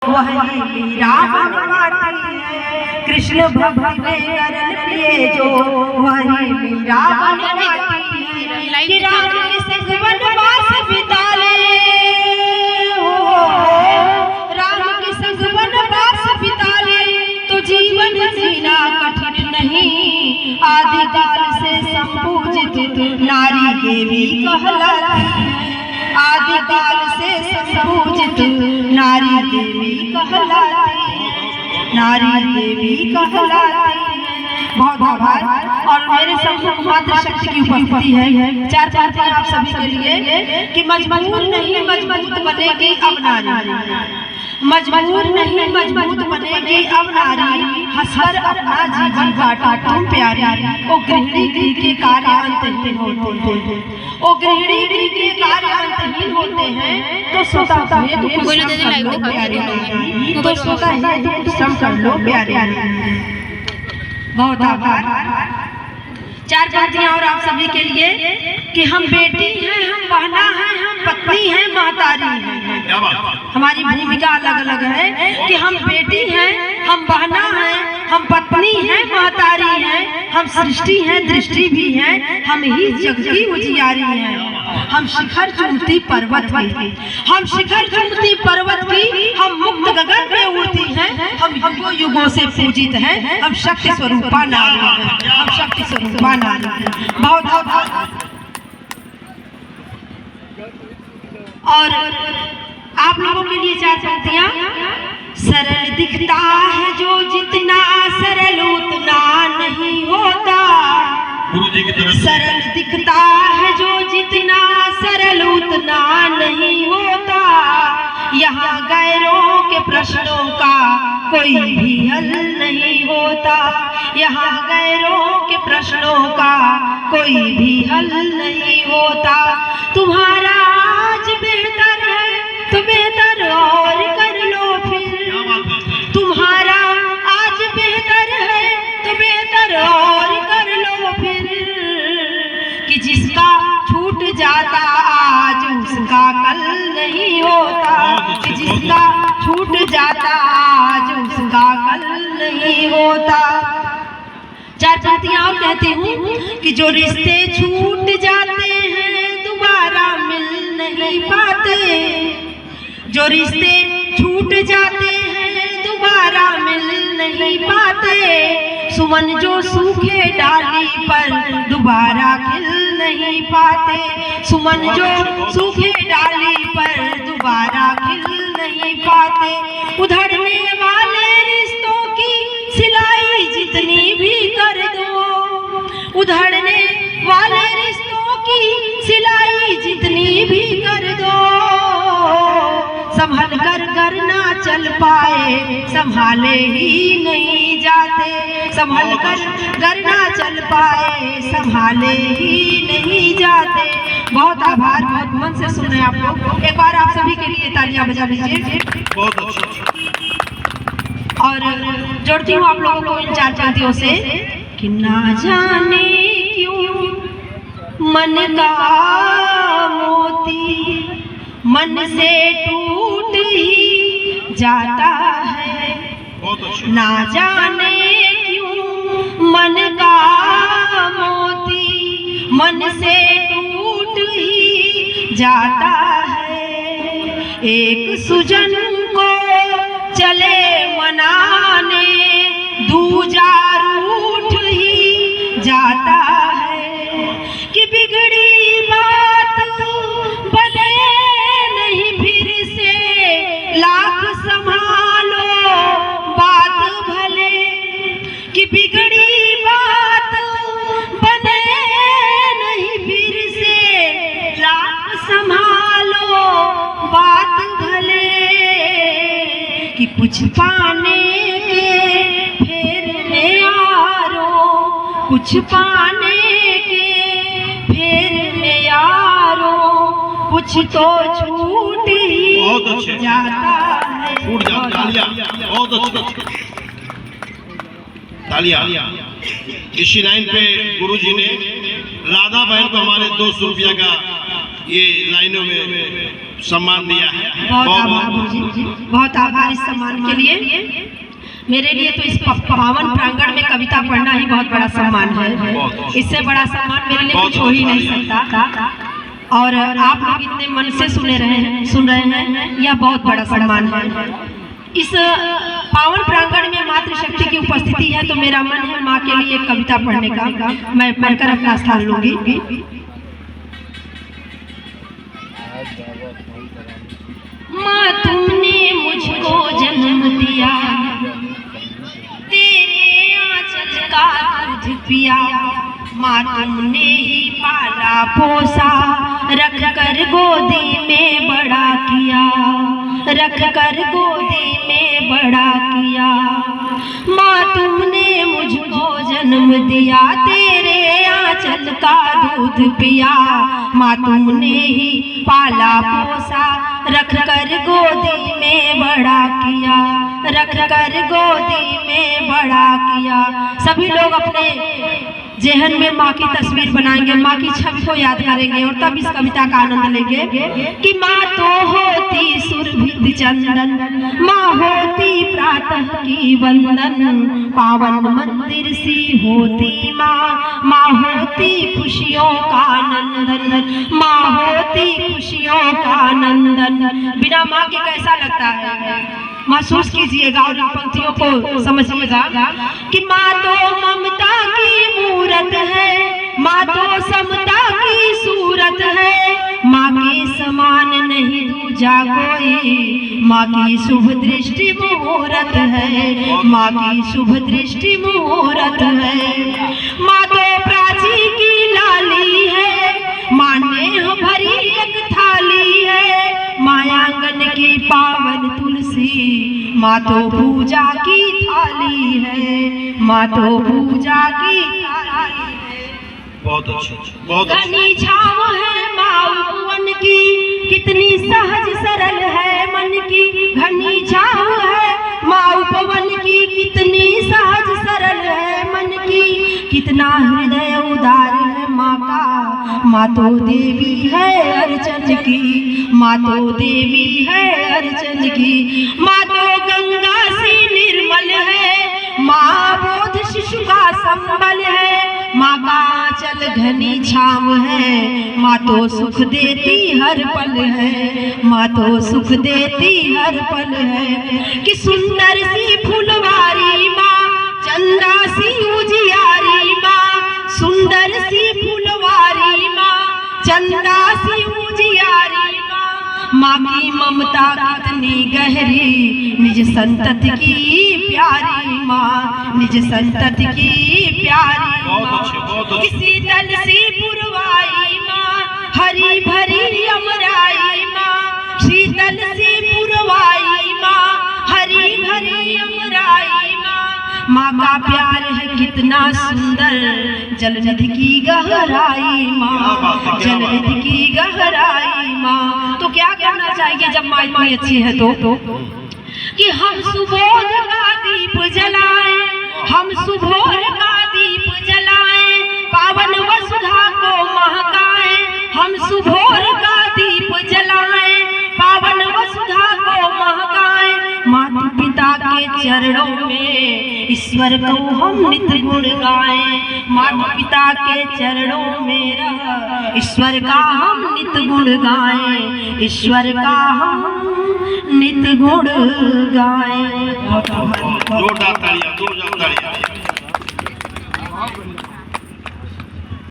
वही रावण पाती है, कृष्ण भक्ति में करन प्रिय जो वही रावण पाती है। कि राम के संग वनवास बिता ले, राम के संग वनवास बिता ले तो जीवन जीना कठिन नहीं। आदिकाल से संपूजित नारी देवी कहलाती है, आदिकाल से संपूजित नारी देवी कहलाती है, नारी देवी कहलाती है। बहुत आभार। और मेरे सम्मुख मातृ शक्ति की उपस्थिति है। चार बातें आप सभी के लिए कि मजबूर नहीं मजबूत बनेगी अब नारी, मजबूर नहीं मजबूत बनेगी अब नारी। हंसकर अपना जीवन काटा तुम प्यारी, ओ गृहिणी गृह के कार्य अंतहीन होते हैं, ओ गृहिणी गृह के कार्य अंतहीन होते हैं। तो सोता है तो कुछ कर लो प्यारे, तो सोता है तो कुछ कर लो प्यारे। बहुत आभार। चार बातें और आप सभी के लिए कि हम बेटी हैं, हम बहना हैं, हम पत्नी हैं, महतारी हैं। हमारी भूमिका अलग अलग है कि हम बेटी हैं, हम बहना हैं, हम पत्नी हैं, महतारी हैं, हम सृष्टि हैं, दृष्टि भी हैं, हम ही जग की उजियारी हैं। हम शिखर चुमती पर्वत की, हम शिखर चुमती पर्वत की, हम मुक्त गगन में उड़ती हैं, हम युगों युगों से पूजित हैं, हम शक्ति स्वरूपा नारी हैं, हम शक्ति स्वरूपा नारी हैं। बहुत बहुत। और आप लोगों के लिए चार पंक्तियां। सरल दिखता है जो जितना सरल उतना नहीं होता, सरल दिखता है जो जितना सरल उतना नहीं होता। यहाँ गैरों के प्रश्नों का कोई भी हल नहीं होता, यहाँ गैरों के प्रश्नों का कोई भी हल नहीं होता। तुम्हारा आज बेहतर है तो बेहतर और कर लो फिर, तुम्हारा आज बेहतर है तो बेहतर और कर लो फिर। कि जिसका छूट जाता आज उसका कल नहीं होता, कि जिसका छूट जाता आज उसका कल नहीं होता। चार पंक्तियां और कहती हूँ कि जो रिश्ते छूट जाते हैं दोबारा मिल नहीं पाते, जो रिश्ते छूट जाते हैं दोबारा मिल नहीं पाते। सुमन जो सूखे डाली पर दोबारा खिल नहीं पाते, सुमन जो सूखे डाली पर दोबारा खिल नहीं पाते। उधड़ने वाले रिश्तों की सिलाई जितनी भी कर दो, उधड़ने वाले रिश्तों की सिलाई जितनी भी कर दो। संभल कर ना चल पाए संभाले ही नहीं जाते, संभल कर ना चल पाए संभाले ही नहीं जाते। बहुत आभार। बहुत मन से सुन रहे हैं आप लोग। एक बार आप सभी के लिए तालियां बजा लीजिए। बहुत अच्छा। और जोड़ती हूँ आप लोगों को इन चार पंक्तियों से कि ना जाने क्यों मन का मोती मन से टूट ही जाता है, ना जाने क्यों मन का मोती मन से टूट ही जाता है। एक सुजन को चले मनाने दूजा रूठ ही जाता है। कि बिगड़ी बात बने नहीं फिर से लाख संभालो बात भले, कि बिगड़ी बात बने नहीं फिर से लाख संभालो बात भले। कि कुछ पाने के फेर में यारो, कुछ पाने के फेर में यारो, कुछ तो छूट ही जाता है। बहुत अच्छा। तालियां। इसी लाइन पे गुरुजी ने राधा बहन को हमारे 200 रुपया का ये लाइनों में सम्मान दिया है। बहुत आभार गुरुजी, बहुत आभार इस सम्मान के लिए। मेरे लिए तो इस पावन प्रांगण में कविता पढ़ना ही बहुत बड़ा सम्मान है। इससे बड़ा सम्मान मेरे लिए कुछ हो ही नहीं सकता। और आप लोग इतने मन से सुन रहे हैं, यह बहुत बड़ा सम्मान है। इस पावन प्रांगण में मातृशक्ति की उपस्थिति है, तो मेरा मन है माँ के लिए कविता पढ़ने का। मैं पढ़कर अपना स्थान लूंगी। माँ तुमने मुझको जन्म दिया, तेरे आंचल का दूध पिया, माँ तुमने ही पाला पोसा, रख कर गोदी में बड़ा किया, रख कर गोदी में बड़ा किया। माँ तुमने मुझको जन्म दिया, तेरे आंचल का दूध पिया, माँ तुमने ही पाला पोसा, रख कर गोदी में बड़ा किया, रख कर गोदी में बड़ा किया। सभी लोग अपने जेहन में माँ की तस्वीर बनाएंगे, माँ की छवि को याद करेंगे और तब इस कविता का आनंद लेंगे कि माँ तो होती सुरभित चंदन, माँ होती प्रातः की वंदन, पावन मंदिर सी होती माँ, माँ होती खुशियों का नंदन, माँ होती खुशियों का नंदन। बिना माँ के कैसा लगता है, महसूस कीजिएगा और इन पंक्तियों को समझिएगा कि माँ तो ममता की मूरत है, माँ तो समता की सूरत है, माँ के समान नहीं दूजा कोई, माँ की शुभ दृष्टि मुहूर्त है, माँ की शुभ दृष्टि मुहूर्त है। माँ तो प्राची की लाली है, माँ नेह भरी एक थाली है, मायांगन की पावन तुलसी, माँ तो पूजा की थाली है, माँ तो पूजा की थाली है। बहुत अच्छा, बहुत अच्छा। घनी छाव है माँ उपवन की, कितनी सहज सरल है मन की, घनी छाव है माँ उपवन की, कितनी सहज सरल है मन की, कितना हृदय उदार है माँ का, माँ तो देवी है अर्चन की, माँ तो देवी है अर्चन की। माँ तो गंगा सी निर्मल है, माँ बोध शिशु का संबल है, माँ का आंचल घनी छाव है, माँ तो सुख देती हर पल है, माँ तो सुख देती हर पल है। कि सुंदर सी फुलवारी माँ, चंदा सी उजियारी माँ, सुंदर सी फुलवारी माँ, चंदा सी उजियारी माँ, माँ की ममता कितनी गहरी, निज संतति की प्यारी माँ, निज संतति की प्यारी माँ। किसी दल सी पुरवाई माँ, हरी भरी अमराई माँ, शीतल सी पुरवाई माँ, हरी भरी अमराई माँ। माँ का प्यार है कितना सुंदर, जलनिधि की गहराई माँ, जलनिधि की गहराई माँ। तो क्या कहना चाहिए जब माँ इतनी अच्छी है तो कि हम सुबोध का दीप जलाएं, हम सुबोध का दीप जलाएं, पावन वसुधा को महकाएं, हम सुबोध का दीप जलाएं, पावन वसुधा को महकाएं। माता पिता के चरणों में ईश्वर को हम नित्य गुण गाएं, माता पिता के चरणों में रह ईश्वर का हम नित्य गुण गाएं, ईश्वर का हम नित्य गुण गाएं। जोरदार तालियां, जोरदार तालियां।